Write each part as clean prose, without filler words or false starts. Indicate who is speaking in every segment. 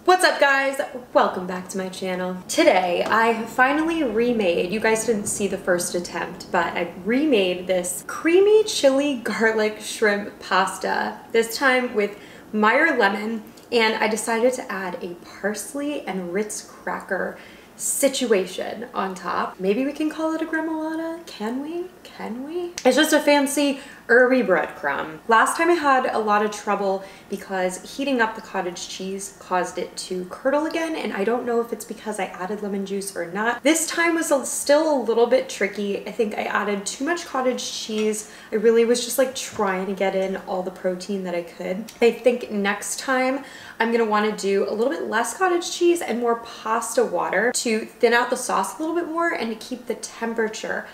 Speaker 1: What's up guys? Welcome back to my channel. Today I finally remade, you guys didn't see the first attempt, but I remade this creamy chili garlic shrimp pasta, this time with Meyer lemon, and I decided to add a parsley and Ritz Cracker situation on top. Maybe we can call it a gremolata? Can we? Can we? It's just a fancy herby breadcrumb. Last time I had a lot of trouble because heating up the cottage cheese caused it to curdle again, and I don't know if it's because I added lemon juice or not. This time was still a little bit tricky. I think I added too much cottage cheese. I really was just like trying to get in all the protein that I could. I think next time I'm gonna wanna do a little bit less cottage cheese and more pasta water to thin out the sauce a little bit more and to keep the temperature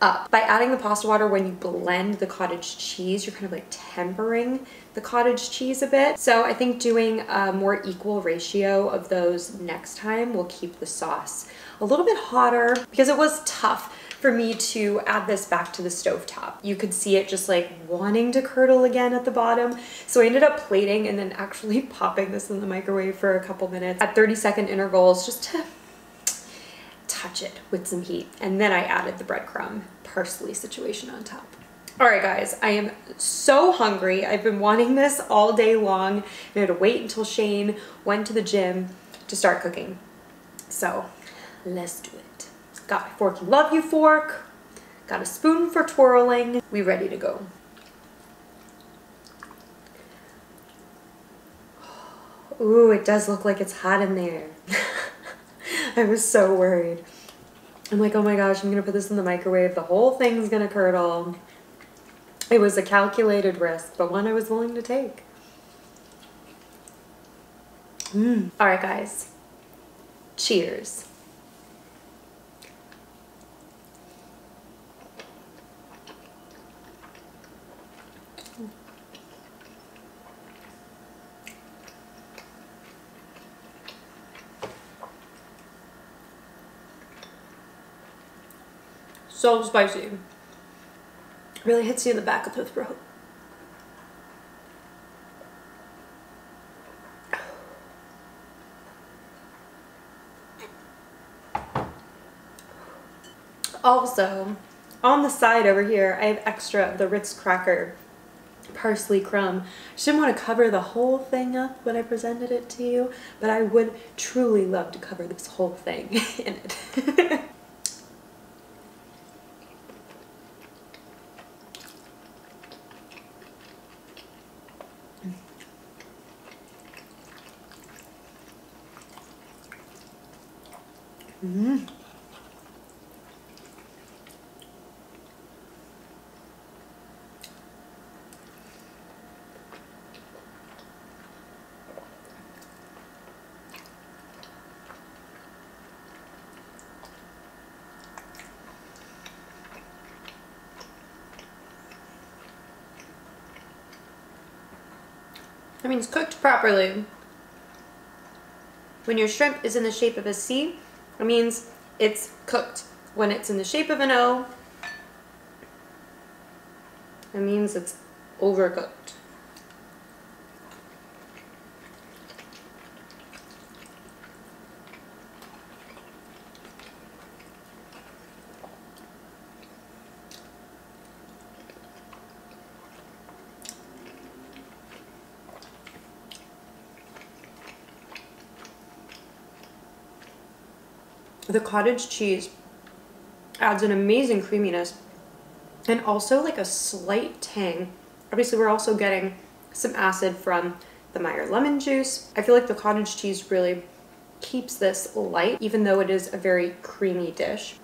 Speaker 1: up. By adding the pasta water when you blend the cottage cheese, you're kind of like tempering the cottage cheese a bit. So I think doing a more equal ratio of those next time will keep the sauce a little bit hotter, because it was tough for me to add this back to the stovetop. You could see it just like wanting to curdle again at the bottom. So I ended up plating and then actually popping this in the microwave for a couple minutes at 30-second intervals just to touch it with some heat. And then I added the breadcrumb parsley situation on top. All right guys, I am so hungry. I've been wanting this all day long. I had to wait until Shane went to the gym to start cooking. So let's do it. Got my forky love you fork, got a spoon for twirling. We ready to go. Ooh, it does look like it's hot in there. I was so worried. I'm like, oh my gosh, I'm gonna put this in the microwave. The whole thing's gonna curdle. It was a calculated risk, but one I was willing to take. All right, guys. Cheers. So spicy. Really hits you in the back of the throat. Also, on the side over here, I have extra of the Ritz Cracker Parsley Crumb. I just didn't want to cover the whole thing up when I presented it to you, but I would truly love to cover this whole thing in it. Mm. That means cooked properly. When your shrimp is in the shape of a C, it means it's cooked. When it's in the shape of an O, it means it's overcooked. The cottage cheese adds an amazing creaminess and also like a slight tang. Obviously, we're also getting some acid from the Meyer lemon juice. I feel like the cottage cheese really keeps this light, even though it is a very creamy dish.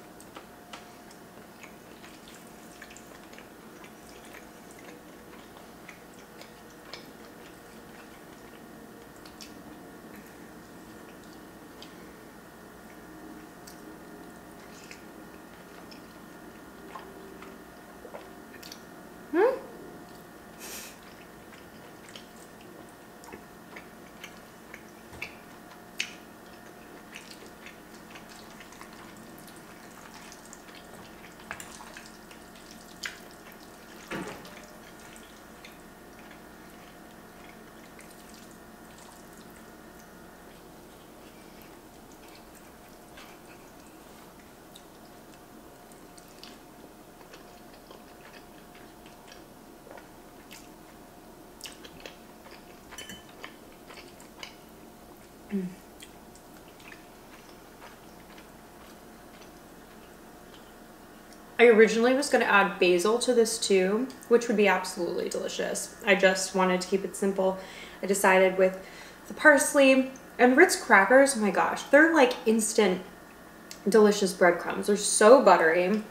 Speaker 1: I originally was going to add basil to this too, which would be absolutely delicious. I just wanted to keep it simple. I decided with the parsley and Ritz crackers, oh my gosh, they're like instant delicious breadcrumbs. They're so buttery,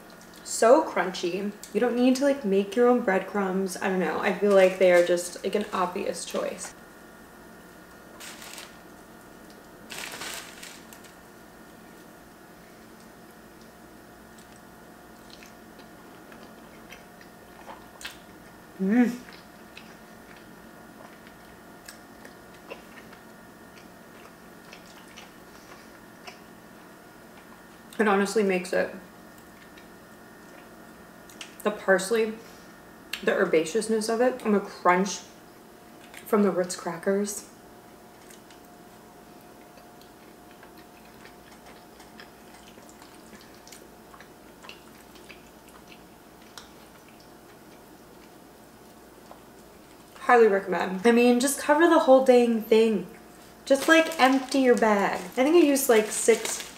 Speaker 1: so crunchy. You don't need to like make your own breadcrumbs. I don't know. I feel like they are just like an obvious choice. Mm. It honestly makes it, the parsley, the herbaceousness of it, and the crunch from the Ritz crackers. Highly recommend. I mean, just cover the whole dang thing. Just like empty your bag. I think I used like 6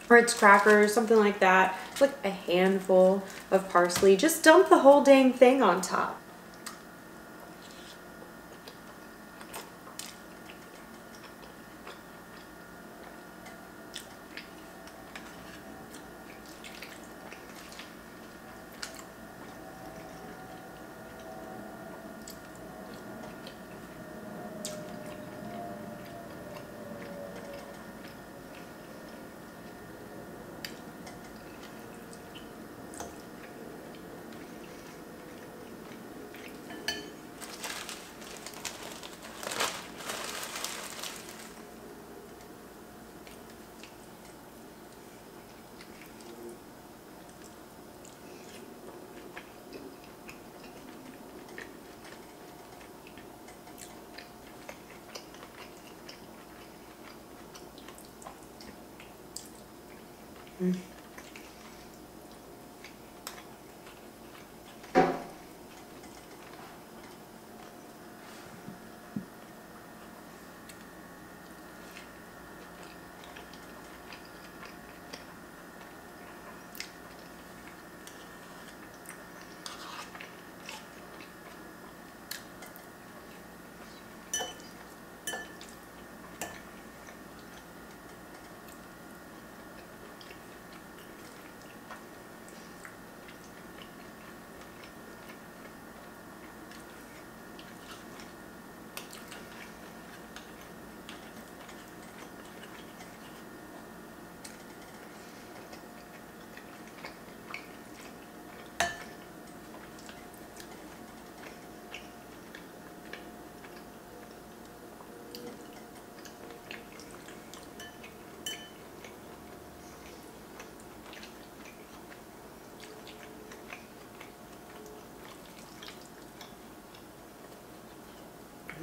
Speaker 1: Ritz crackers, something like that. It's like a handful of parsley. Just dump the whole dang thing on top. Mm.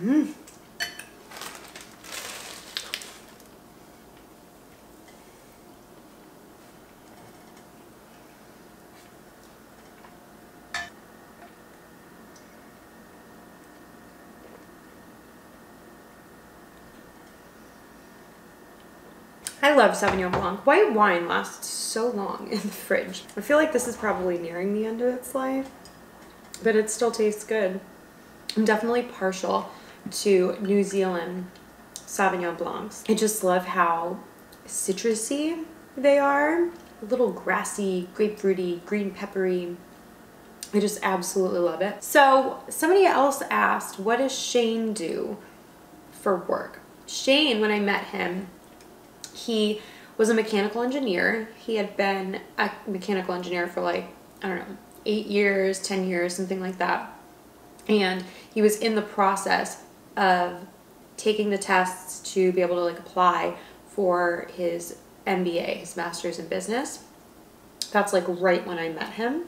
Speaker 1: Mm. I love Sauvignon Blanc. White wine lasts so long in the fridge. I feel like this is probably nearing the end of its life, but it still tastes good. I'm definitely partial to New Zealand Sauvignon Blancs. I just love how citrusy they are. A little grassy, grapefruity, green peppery. I just absolutely love it. So somebody else asked, what does Shane do for work? Shane, when I met him, he was a mechanical engineer. He had been a mechanical engineer for like, I don't know, 8 years, 10 years, something like that. And he was in the process of taking the tests to be able to like apply for his MBA, his master's in business. That's like right when I met him.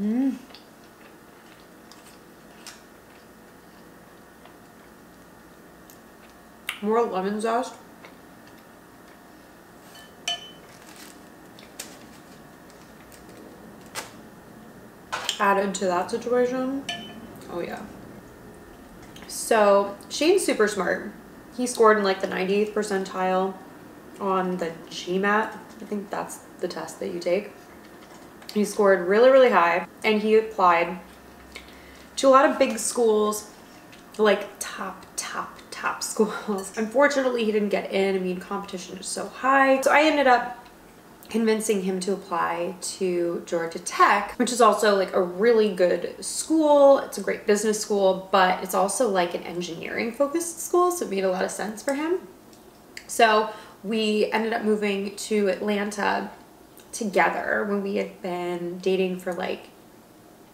Speaker 1: Mm. More lemon zest. Added to that situation. Oh yeah. So Shane's super smart. He scored in like the 98th percentile on the GMAT. I think that's the test that you take. He scored really, really high, and he applied to a lot of big schools, like top schools. Unfortunately, he didn't get in. I mean, competition is so high. So I ended up convincing him to apply to Georgia Tech, which is also like a really good school. It's a great business school, but it's also like an engineering focused school, so it made a lot of sense for him. So we ended up moving to Atlanta together when we had been dating for like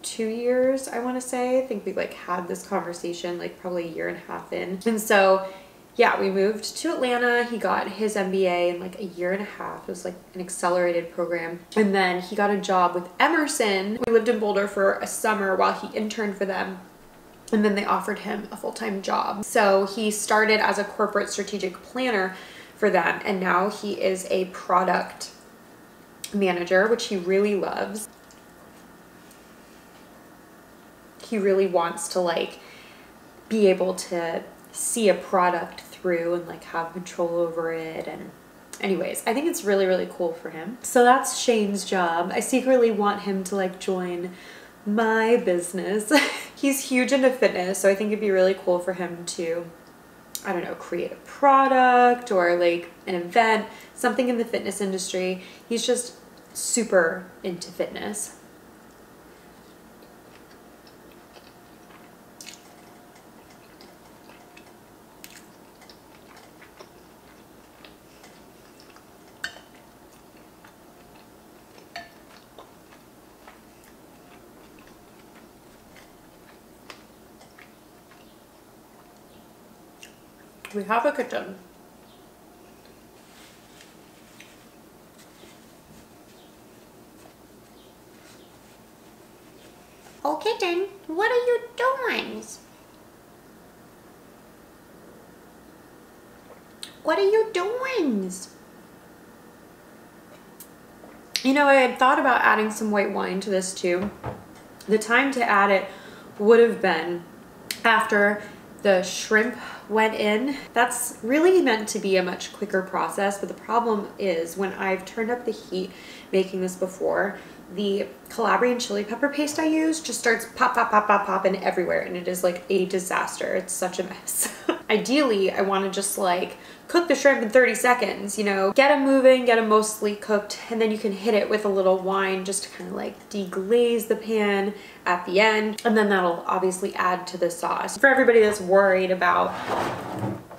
Speaker 1: 2 years, I want to say. I think we like had this conversation like probably 1.5 years in. And so yeah, we moved to Atlanta. He got his MBA in like 1.5 years. It was like an accelerated program. And then he got a job with Emerson. We lived in Boulder for a summer while he interned for them. And then they offered him a full-time job. So he started as a corporate strategic planner for them. And now he is a product manager, which he really loves. He really wants to like be able to see a product through and like have control over it. And anyways, I think it's really, really cool for him. So that's Shane's job. I secretly want him to like join my business. He's huge into fitness, so I think it'd be really cool for him to, I don't know, create a product or like an event, something in the fitness industry. He's just super into fitness. We have a kitchen.
Speaker 2: Oh, kitten, what are you doing?
Speaker 1: What are you doing? You know, I had thought about adding some white wine to this too. The time to add it would have been after the shrimp went in. That's really meant to be a much quicker process, but the problem is when I've turned up the heat making this before, the Calabrian chili pepper paste I use just starts popping everywhere, and it is like a disaster. It's such a mess. Ideally, I want to just like cook the shrimp in 30 seconds, you know, get them moving, get them mostly cooked, and then you can hit it with a little wine just to kind of like deglaze the pan at the end, and then that'll obviously add to the sauce. For everybody that's worried about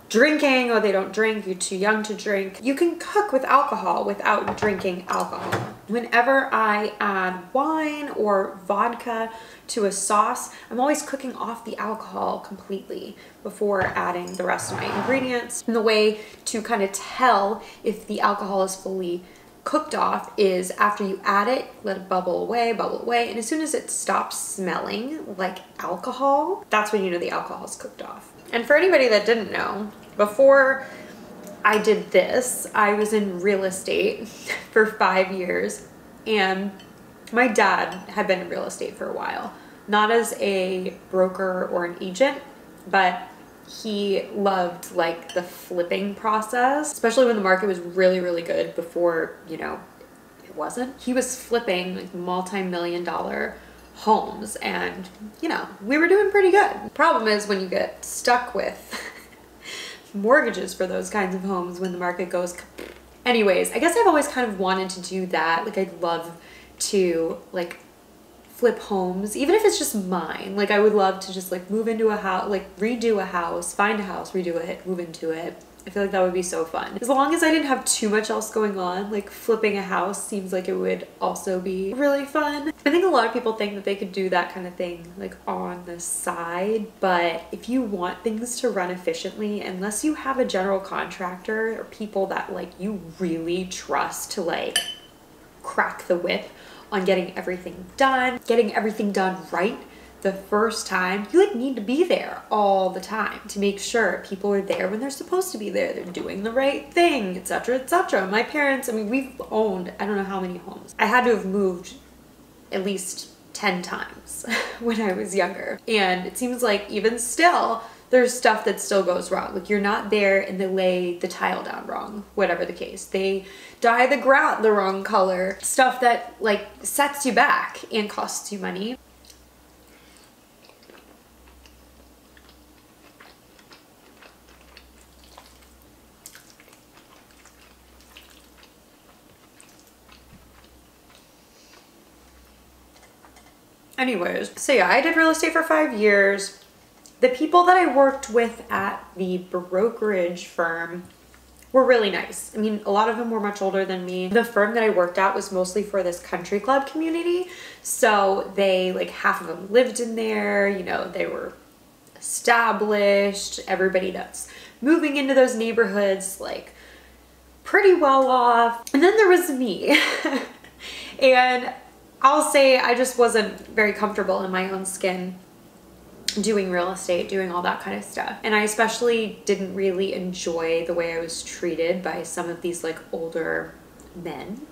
Speaker 1: drinking, or they don't drink, you're too young to drink, you can cook with alcohol without drinking alcohol. Whenever I add wine or vodka to a sauce, I'm always cooking off the alcohol completely before adding the rest of my ingredients. And the way to kind of tell if the alcohol is fully cooked off is after you add it, let it bubble away, and as soon as it stops smelling like alcohol, that's when you know the alcohol is cooked off. And for anybody that didn't know, before I did this, I was in real estate for 5 years, and my dad had been in real estate for a while. Not as a broker or an agent, but he loved like the flipping process, especially when the market was really, really good before, you know, it wasn't. He was flipping like multi-million-dollar homes, and you know, we were doing pretty good. The problem is when you get stuck with mortgages for those kinds of homes when the market goes. Anyways, I guess I've always kind of wanted to do that. Like I'd love to like flip homes, even if it's just mine. Like I would love to just like move into a house, like redo a house, find a house, redo it, move into it. I feel like that would be so fun. As long as I didn't have too much else going on, like flipping a house seems like it would also be really fun. I think a lot of people think that they could do that kind of thing like on the side, but if you want things to run efficiently, unless you have a general contractor or people that like you really trust to like crack the whip on getting everything done right the first time, you like need to be there all the time to make sure people are there when they're supposed to be there, they're doing the right thing, etc., etc. My parents, I mean, we've owned I don't know how many homes. I had to have moved at least 10 times when I was younger, and it seems like even still there's stuff that still goes wrong. Like you're not there and they lay the tile down wrong, whatever the case. They dye the grout the wrong color. Stuff that like sets you back and costs you money. Anyways, so yeah, I did real estate for 5 years. The people that I worked with at the brokerage firm were really nice. I mean, a lot of them were much older than me. The firm that I worked at was mostly for this country club community. So they, like half of them lived in there, you know, they were established. Everybody that's moving into those neighborhoods, like pretty well off. And then there was me. And I'll say I just wasn't very comfortable in my own skin doing real estate, doing all that kind of stuff. And I especially didn't really enjoy the way I was treated by some of these like older men.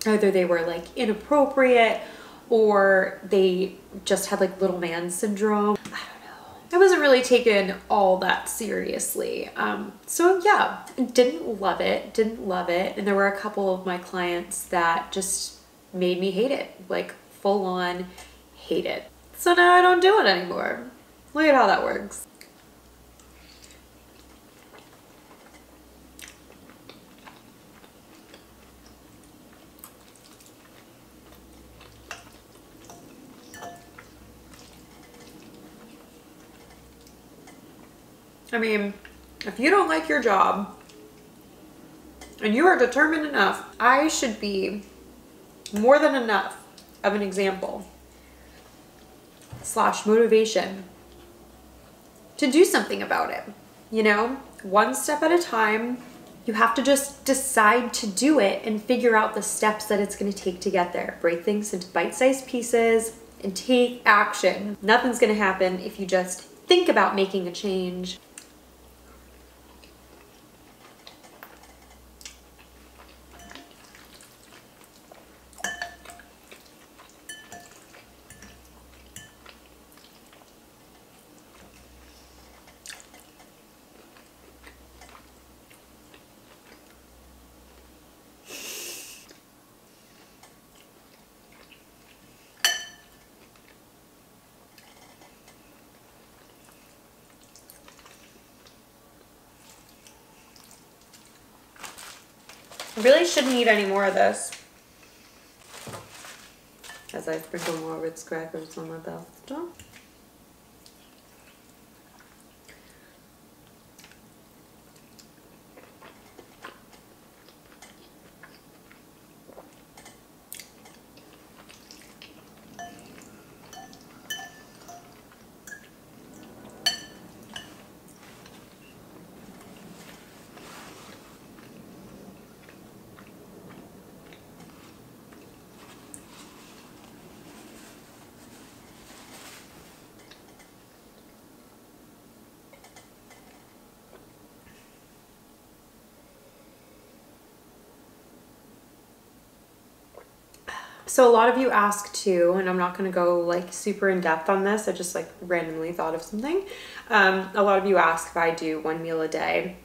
Speaker 1: Either they were like inappropriate or they just had like little man syndrome. I don't know. I wasn't really taken all that seriously. So yeah, didn't love it. And there were a couple of my clients that just made me hate it, like full on hate it. So now I don't do it anymore. Look at how that works. I mean, if you don't like your job and you are determined enough, I should be more than enough of an example / motivation to do something about it. You know, one step at a time. You have to just decide to do it and figure out the steps that it's going to take to get there. Break things into bite-sized pieces and take action. Nothing's going to happen if you just think about making a change. I really shouldn't eat any more of this, as I sprinkle more Ritz Crackers on my pasta. So a lot of you ask too, and I'm not going to go like super in depth on this. I just like randomly thought of something. A lot of you ask if I do 1 meal a day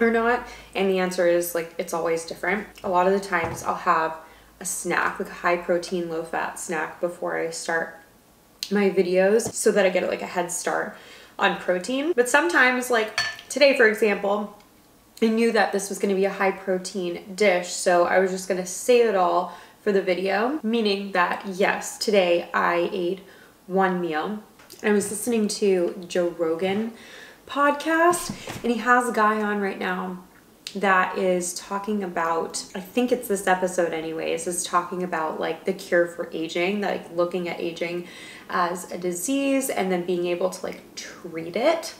Speaker 1: or not. And the answer is like, it's always different. A lot of the times I'll have a snack, like a high protein, low fat snack before I start my videos so that I get like a head start on protein. But sometimes, like today, for example, I knew that this was going to be a high protein dish. So I was just going to save it all for the video, meaning that yes, today I ate 1 meal. I was listening to Joe Rogan podcast, and he has a guy on right now that is talking about, I think it's this episode anyways, is talking about like the cure for aging, like looking at aging as a disease and then being able to like treat it,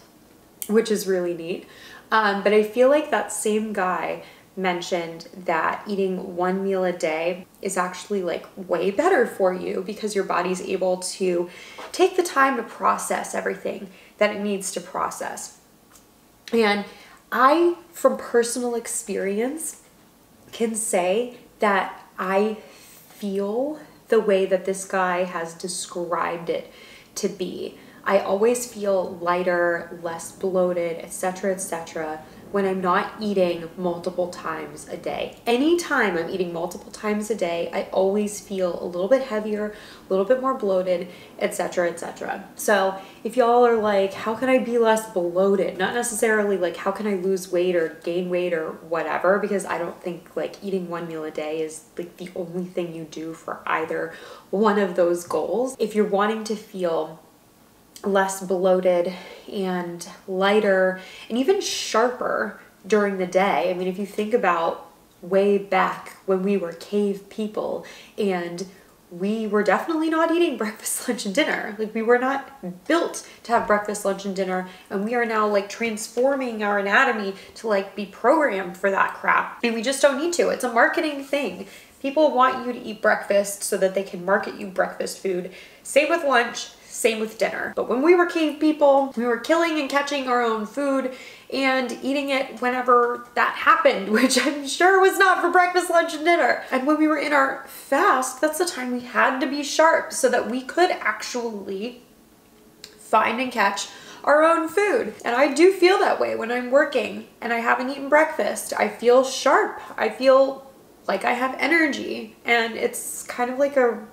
Speaker 1: which is really neat. But I feel like that same guy mentioned that eating 1 meal a day is actually like way better for you because your body's able to take the time to process everything that it needs to process. And I, from personal experience, can say that I feel the way that this guy has described it to be. I always feel lighter, less bloated, etc., when I'm not eating multiple times a day. Anytime I'm eating multiple times a day, I always feel a little bit heavier, a little bit more bloated, etc. So if y'all are like, how can I be less bloated? Not necessarily like, how can I lose weight or gain weight or whatever, because I don't think like eating 1 meal a day is like the only thing you do for either one of those goals. If you're wanting to feel less bloated and lighter and even sharper during the day. I mean, if you think about way back when we were cave people and we were definitely not eating breakfast, lunch, and dinner. Like we were not built to have breakfast, lunch, and dinner. And we are now like transforming our anatomy to like be programmed for that crap. And we just don't need to. It's a marketing thing. People want you to eat breakfast so that they can market you breakfast food. Same with lunch. Same with dinner. But when we were cave people, we were killing and catching our own food and eating it whenever that happened, which I'm sure was not for breakfast, lunch, and dinner. And when we were in our fast, that's the time we had to be sharp so that we could actually find and catch our own food. And I do feel that way when I'm working and I haven't eaten breakfast. I feel sharp. I feel like I have energy, and it's kind of like a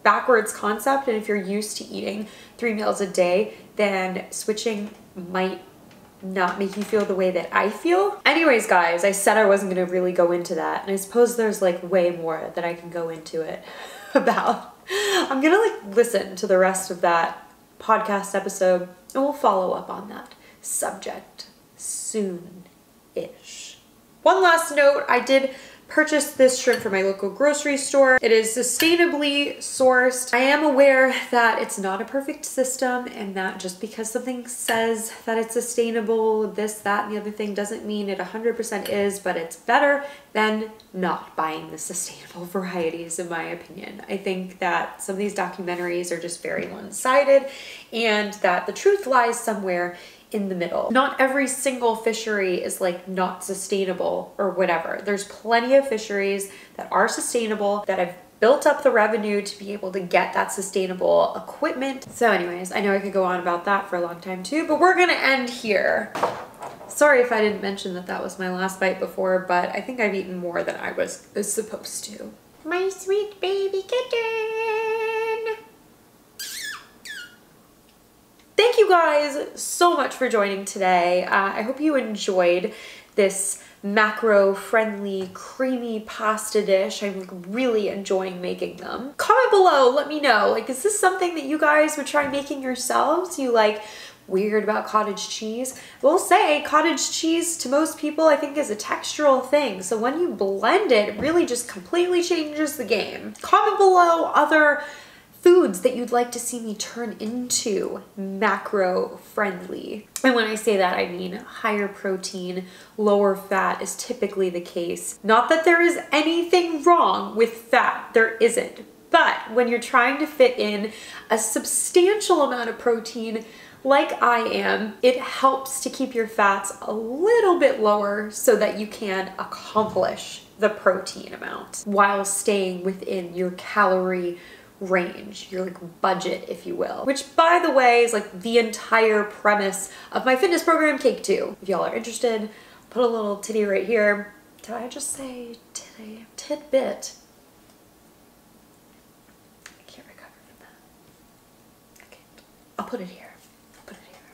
Speaker 1: backwards concept. And if you're used to eating 3 meals a day, then switching might not make you feel the way that I feel. Anyways, guys, I said I wasn't gonna really go into that, and I suppose there's like way more that I can go into it about. I'm gonna like listen to the rest of that podcast episode and we'll follow up on that subject soon-ish. One last note, I did purchase this shrimp from my local grocery store. It is sustainably sourced. I am aware that it's not a perfect system and that just because something says that it's sustainable, this, that, and the other thing doesn't mean it 100% is, but it's better than not buying the sustainable varieties, in my opinion. I think that some of these documentaries are just very one-sided and that the truth lies somewhere in the middle. Not every single fishery is like not sustainable or whatever. There's plenty of fisheries that are sustainable, that have built up the revenue to be able to get that sustainable equipment. So anyways, I know I could go on about that for a long time too, but we're gonna end here. Sorry if I didn't mention that that was my last bite before, but I think I've eaten more than I was supposed to. My sweet baby kitten. Thank you guys so much for joining today. I hope you enjoyed this macro-friendly, creamy pasta dish. I'm like really enjoying making them. Comment below, let me know, like, is this something that you guys would try making yourselves? You like weird about cottage cheese? We'll say cottage cheese to most people I think is a textural thing. So when you blend it, it really just completely changes the game. Comment below other foods that you'd like to see me turn into macro friendly. And when I say that, I mean higher protein, lower fat is typically the case. Not that there is anything wrong with fat, there isn't. But when you're trying to fit in a substantial amount of protein, like I am, it helps to keep your fats a little bit lower so that you can accomplish the protein amount while staying within your calorie range, your like budget, if you will. Which, by the way, is like the entire premise of my fitness program, Cake 2. If y'all are interested, put a little titty right here. Did I just say titty? Tidbit. I can't recover from that. I can't. I'll put it here.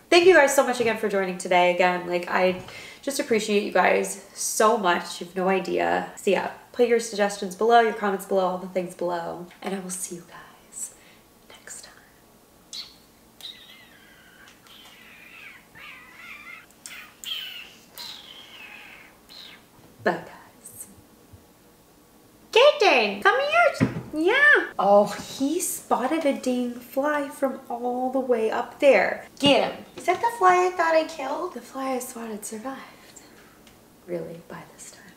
Speaker 1: Thank you guys so much again for joining today. Again, like, I just appreciate you guys so much. You have no idea. So yeah, put your suggestions below, your comments below, all the things below, and I will see you guys next time. Bye guys. Kitten, come here. Yeah. Oh, he spotted a dang fly from all the way up there. Get him. Is that the fly I thought I killed? The fly I spotted survived. Really, by this time.